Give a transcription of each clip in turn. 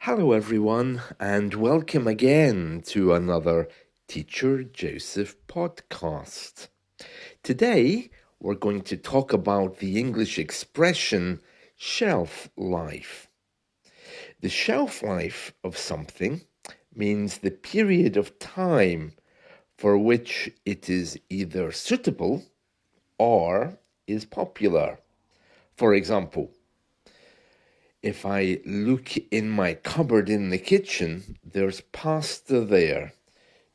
Hello, everyone, and welcome again to another Teacher Joseph podcast. Today, we're going to talk about the English expression shelf life. The shelf life of something means the period of time for which it is either suitable or is popular. For example, if I look in my cupboard in the kitchen, there's pasta there.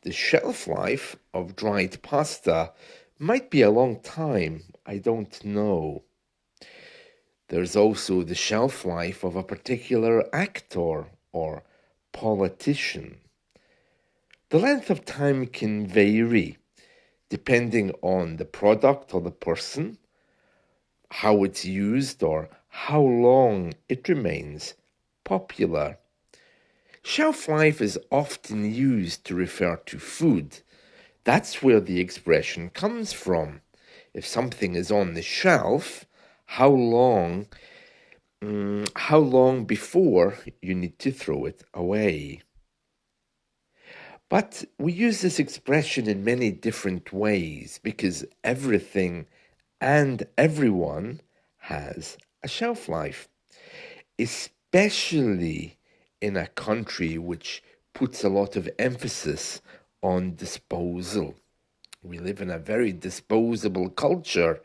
The shelf life of dried pasta might be a long time, I don't know. There's also the shelf life of a particular actor or politician. The length of time can vary depending on the product or the person, how it's used, or how long it remains popular. Shelf life is often used to refer to food. That's where the expression comes from. If something is on the shelf, how long before you need to throw it away? But we use this expression in many different ways because everything and everyone has a shelf life, especially in a country which puts a lot of emphasis on disposal. We live in a very disposable culture,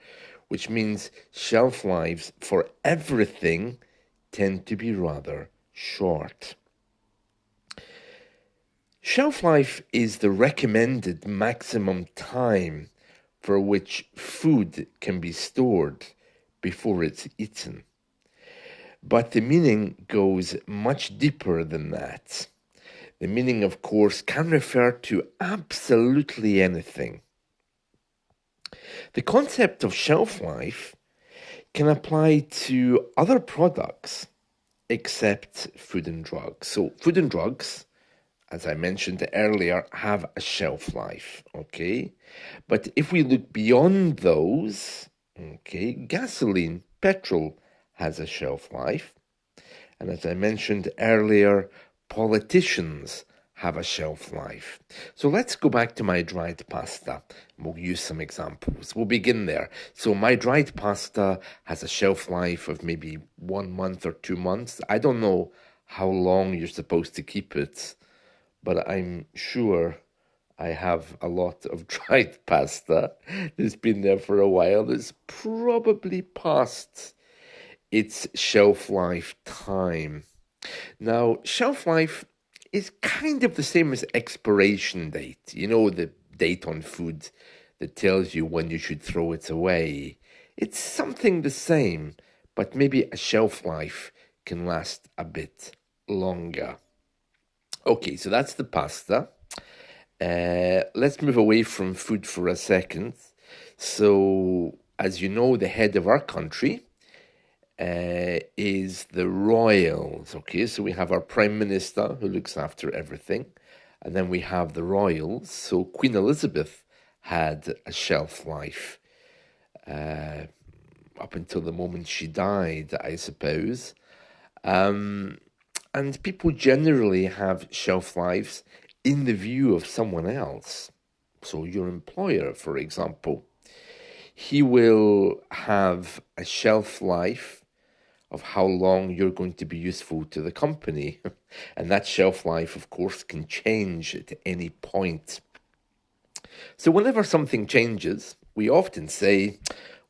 which means shelf lives for everything tend to be rather short. Shelf life is the recommended maximum time for which food can be stored before it's eaten. But the meaning goes much deeper than that. The meaning, of course, can refer to absolutely anything. The concept of shelf life can apply to other products except food and drugs. So food and drugs, as I mentioned earlier, have a shelf life, okay? But if we look beyond those, okay, gasoline, petrol has a shelf life. And as I mentioned earlier, politicians have a shelf life. So let's go back to my dried pasta. We'll use some examples. We'll begin there. So my dried pasta has a shelf life of maybe 1 month or 2 months. I don't know how long you're supposed to keep it, but I'm sure I have a lot of dried pasta that's been there for a while. That's probably past its shelf life time. Now, shelf life is kind of the same as expiration date. You know, the date on food that tells you when you should throw it away. It's something the same, but maybe a shelf life can last a bit longer. Okay, so that's the pasta. Let's move away from food for a second. So, as you know, the head of our country is the royals. Okay, so we have our prime minister who looks after everything, and then we have the royals. So Queen Elizabeth had a shelf life up until the moment she died, I suppose. And people generally have shelf lives in the view of someone else. So your employer, for example, he will have a shelf life of how long you're going to be useful to the company. And that shelf life, of course, can change at any point. So whenever something changes, we often say,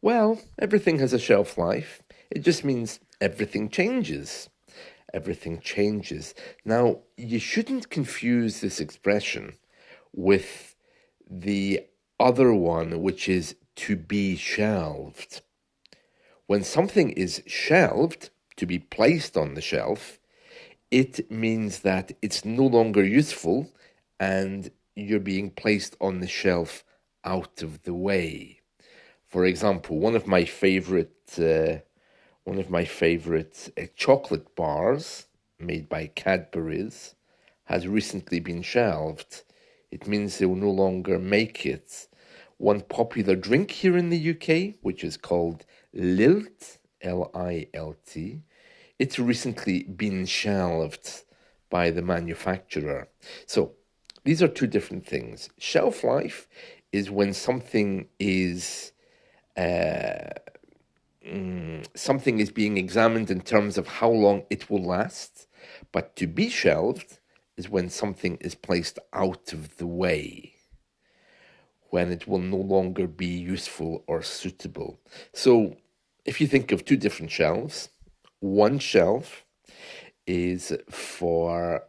well, everything has a shelf life. It just means everything changes. Everything changes. Now, you shouldn't confuse this expression with the other one, which is to be shelved. When something is shelved, to be placed on the shelf, it means that it's no longer useful and you're being placed on the shelf out of the way. For example, one of my favorite chocolate bars made by Cadbury's has recently been shelved. It means they will no longer make it. One popular drink here in the UK, which is called Lilt, Lilt, it's recently been shelved by the manufacturer. So these are two different things. Shelf life is when something is something is being examined in terms of how long it will last, but to be shelved is when something is placed out of the way, when it will no longer be useful or suitable. So if you think of two different shelves, one shelf is for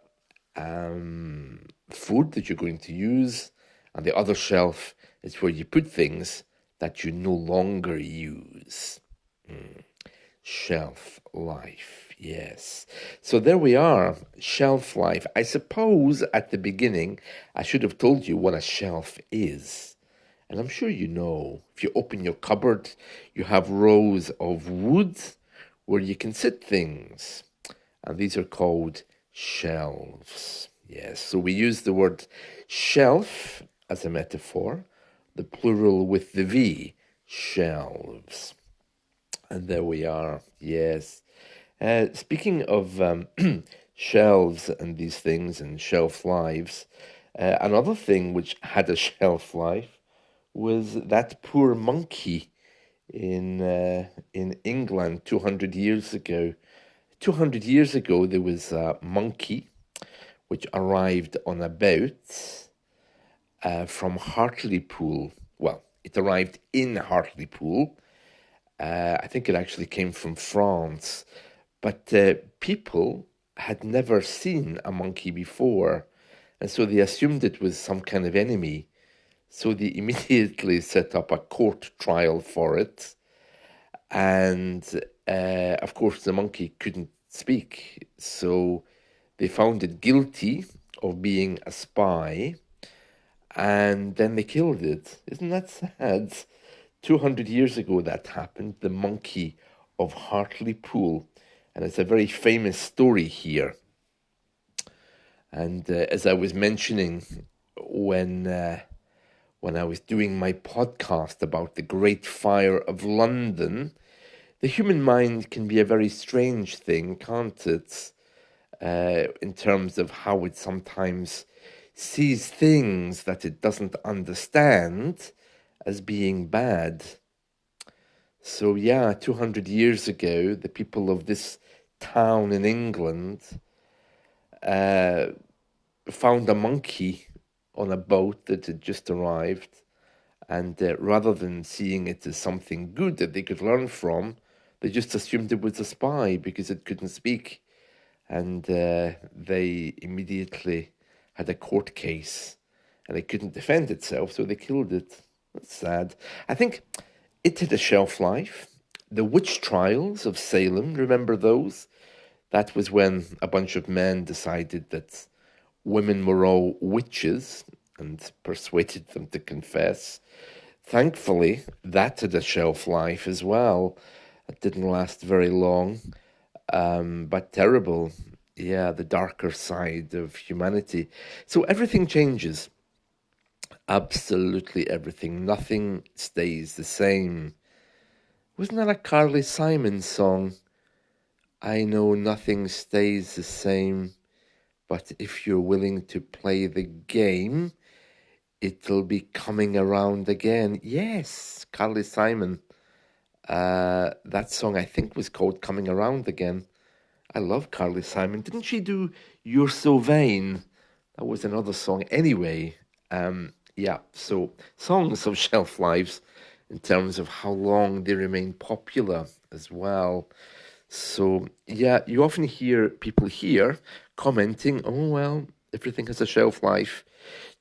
food that you're going to use, and the other shelf is where you put things that you no longer use. Shelf life, yes. So there we are, shelf life. I suppose at the beginning I should have told you what a shelf is. And I'm sure you know. If you open your cupboard, you have rows of wood where you can sit things. And these are called shelves. Yes, so we use the word shelf as a metaphor, the plural with the V, shelves. And there we are, yes. Speaking of shelves and these things and shelf lives, another thing which had a shelf life was that poor monkey in England 200 years ago. 200 years ago, there was a monkey which arrived on a boat from Hartlepool. Well, it arrived in Hartlepool. I think it actually came from France, but people had never seen a monkey before, and so they assumed it was some kind of enemy. So they immediately set up a court trial for it, and of course the monkey couldn't speak, so they found it guilty of being a spy, and then they killed it. Isn't that sad? 200 years ago that happened, the monkey of Hartlepool, and it's a very famous story here. And as I was mentioning when I was doing my podcast about the Great Fire of London, the human mind can be a very strange thing, can't it? In terms of how it sometimes sees things that it doesn't understand as being bad. So yeah, 200 years ago, the people of this town in England found a monkey on a boat that had just arrived, and rather than seeing it as something good that they could learn from, they just assumed it was a spy because it couldn't speak, and they immediately had a court case, and it couldn't defend itself, so they killed it. That's sad. I think it had a shelf life. The witch trials of Salem, remember those? That was when a bunch of men decided that women were all witches and persuaded them to confess. Thankfully, that had a shelf life as well. It didn't last very long, but terrible. Yeah, the darker side of humanity. So everything changes. Absolutely everything. Nothing stays the same. Wasn't that a Carly Simon song? I know nothing stays the same, but if you're willing to play the game, it'll be coming around again. Yes, Carly Simon. That song I think was called Coming Around Again. I love Carly Simon. Didn't she do You're So Vain? That was another song. Anyway, yeah, so songs of shelf lives in terms of how long they remain popular as well. So, yeah, you often hear people here commenting, oh, well, everything has a shelf life,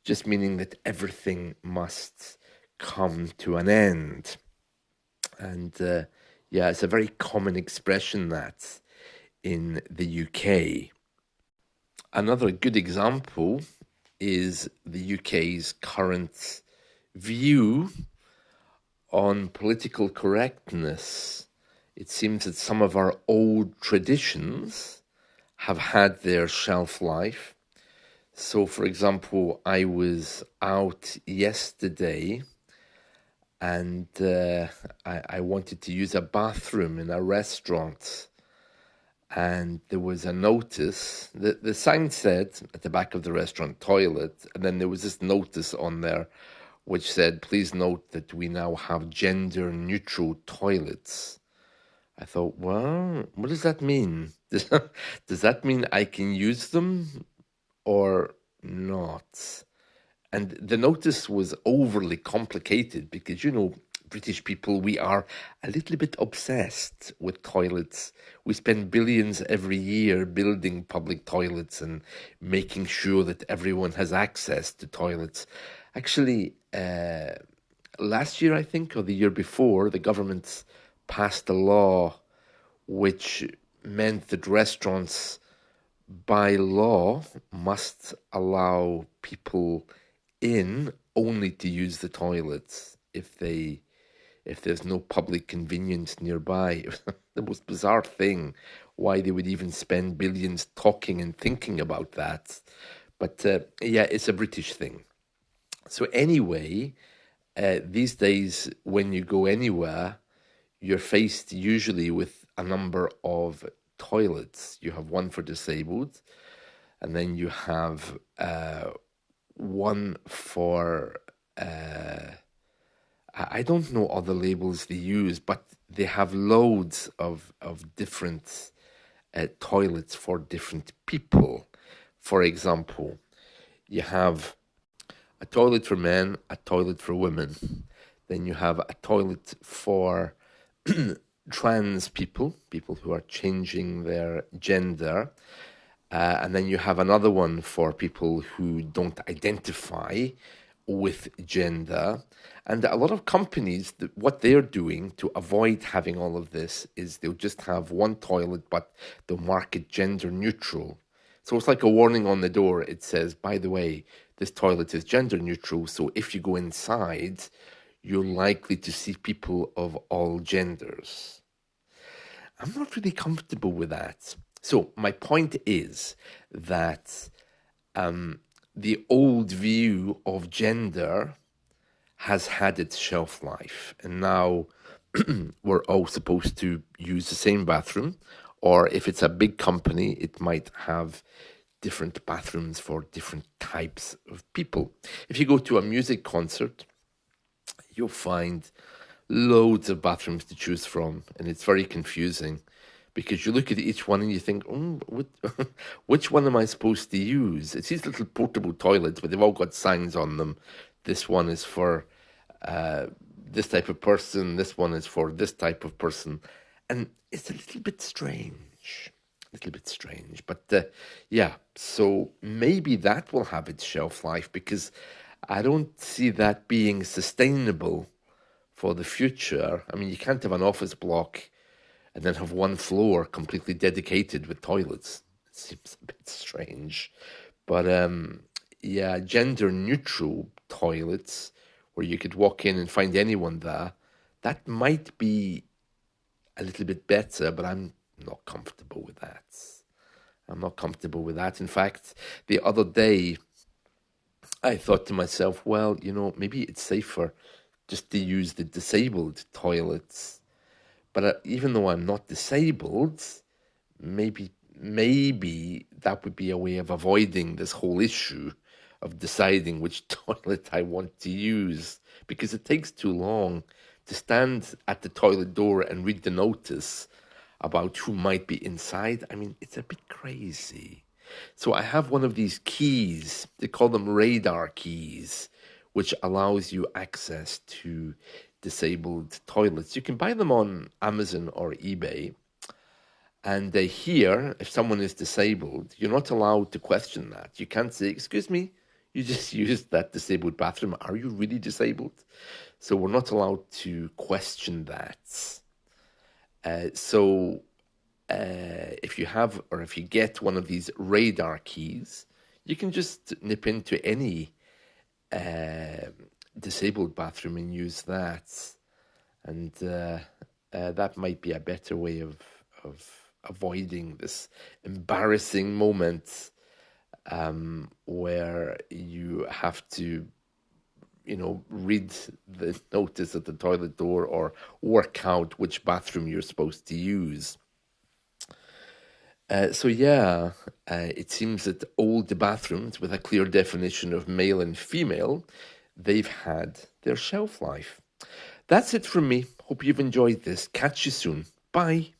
just meaning that everything must come to an end. And yeah, it's a very common expression that in the UK. Another good example is the UK's current view on political correctness. It seems that some of our old traditions have had their shelf life. So, for example, I was out yesterday and I wanted to use a bathroom in a restaurant. and there was a notice. The sign said at the back of the restaurant, toilet, and then there was this notice on there which said, please note that we now have gender neutral toilets. I thought, well, what does that mean? Does that mean I can use them or not? And the notice was overly complicated because, British people, we are a little bit obsessed with toilets. We spend billions every year building public toilets and making sure that everyone has access to toilets. Actually, last year, I think, or the year before, the government passed a law which meant that restaurants, by law, must allow people in only to use the toilets if there's no public convenience nearby. The most bizarre thing, why they would even spend billions talking and thinking about that. But yeah, it's a British thing. So anyway, these days when you go anywhere, you're faced usually with a number of toilets. You have one for disabled, and then you have one for I don't know all the labels they use, but they have loads of different toilets for different people. For example, you have a toilet for men, a toilet for women. Then you have a toilet for trans people, people who are changing their gender. And then you have another one for people who don't identify with gender. And a lot of companies, what they're doing to avoid having all of this is they'll just have one toilet, but they'll mark it gender neutral. So it's like a warning on the door. It says, by the way, this toilet is gender neutral. So if you go inside, you're likely to see people of all genders. I'm not really comfortable with that. So my point is that the old view of gender has had its shelf life, and now we're all supposed to use the same bathroom, or if it's a big company, it might have different bathrooms for different types of people. If you go to a music concert, you'll find loads of bathrooms to choose from, and it's very confusing because you look at each one and you think, which one am I supposed to use? It's these little portable toilets, but they've all got signs on them. This one is for this type of person, this one is for this type of person. And it's a little bit strange. A little bit strange. But yeah, so maybe that will have its shelf life because I don't see that being sustainable for the future. I mean, you can't have an office block and then have one floor completely dedicated with toilets. It seems a bit strange. But yeah, gender neutral toilets where you could walk in and find anyone there, that might be a little bit better, but I'm not comfortable with that. I'm not comfortable with that. In fact, the other day, I thought to myself, well, maybe it's safer just to use the disabled toilets. But even though I'm not disabled, maybe that would be a way of avoiding this whole issue of deciding which toilet I want to use because it takes too long to stand at the toilet door and read the notice about who might be inside. I mean, it's a bit crazy. So I have one of these keys, they call them radar keys, which allows you access to disabled toilets. You can buy them on Amazon or eBay. And here, if someone is disabled, you're not allowed to question that. You can't say, excuse me, you just used that disabled bathroom. Are you really disabled? So we're not allowed to question that. So if you have or if you get one of these radar keys, you can just nip into any disabled bathroom and use that. And that might be a better way of avoiding this embarrassing moment where you have to, read the notice at the toilet door or work out which bathroom you're supposed to use. It seems that old bathrooms with a clear definition of male and female, they've had their shelf life. That's it from me. Hope you've enjoyed this. Catch you soon. Bye.